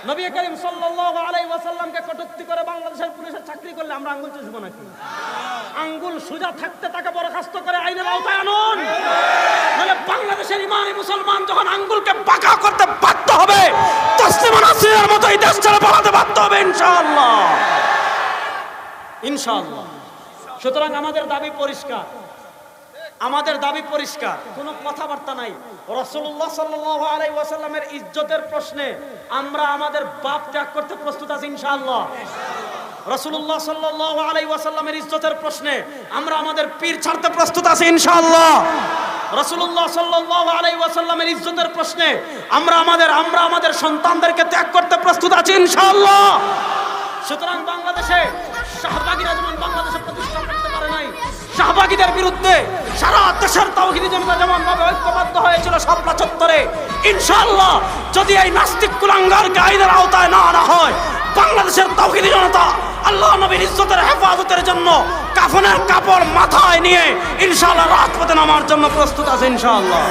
নবী করিম সাল্লাল্লাহু আলাইহি ওয়াসাল্লামকে কটূক্তি করে বাংলাদেশের পুলিশের চাকরি করলে আমরা আঙ্গুল চুষবো নাকি? আঙ্গুল সোজা থাকতে তাকে বরখাস্ত করে আইনের আওতায় আনুন। নাহলে বাংলাদেশের ইমানি মুসলমান যখন আঙ্গুলকে বাঁকা করতে বাধ্য হবে, তাসলিমা নাসরিনের মতো এই দেশ ছেড়ে পালাতে বাধ্য হবে ইনশাআল্লাহ, ইনশাআল্লাহ। সুতরাং আমাদের দাবি পরিষ্কার, আমাদের দাবি পরিষ্কার, কোনো কথাবার্তা নাই। রাসূলুল্লাহ সাল্লাল্লাহু আলাইহি ওয়াসাল্লামের ইজ্জতের প্রশ্নে আমরা আমাদের বাপ ত্যাগ করতে প্রস্তুত আছি ইনশাআল্লাহ। রাসূলুল্লাহ সাল্লাল্লাহু আলাইহি ওয়াসাল্লামের ইজ্জতের প্রশ্নে আমরা আমাদের পীর ছাড়তে প্রস্তুত আছি ইনশাআল্লাহ। রাসূলুল্লাহ সাল্লাল্লাহু আলাইহি ওয়াসাল্লামের ইজ্জতের প্রশ্নে আমরা আমাদের সন্তানদেরকে ত্যাগ করতে প্রস্তুত আছি ইনশাআল্লাহ। সুতরাং বাংলাদেশে শাহবাগীরা যেমন বাংলাদেশে প্রতিষ্ঠা করতে পারে নাই, শাহবাগীদের বিরুদ্ধে সারা দেশের তাওহীদি জনতা যেমন ভাবে ঐক্যবদ্ধ হয়েছিল শাপলা চত্বরে, ইনশাআল্লাহ যদি এই নাস্তিক কুলাঙ্গারকে আইনের আওতায় না আনা হয়, বাংলাদেশের তাওহীদি জনতা আল্লাহ নবীর ইজ্জতের হেফাজতের জন্য কাফনের কাপড় মাথায় নিয়ে ইনশাআল্লাহ রাজপথে নামার জন্য প্রস্তুত আছে ইনশাআল্লাহ।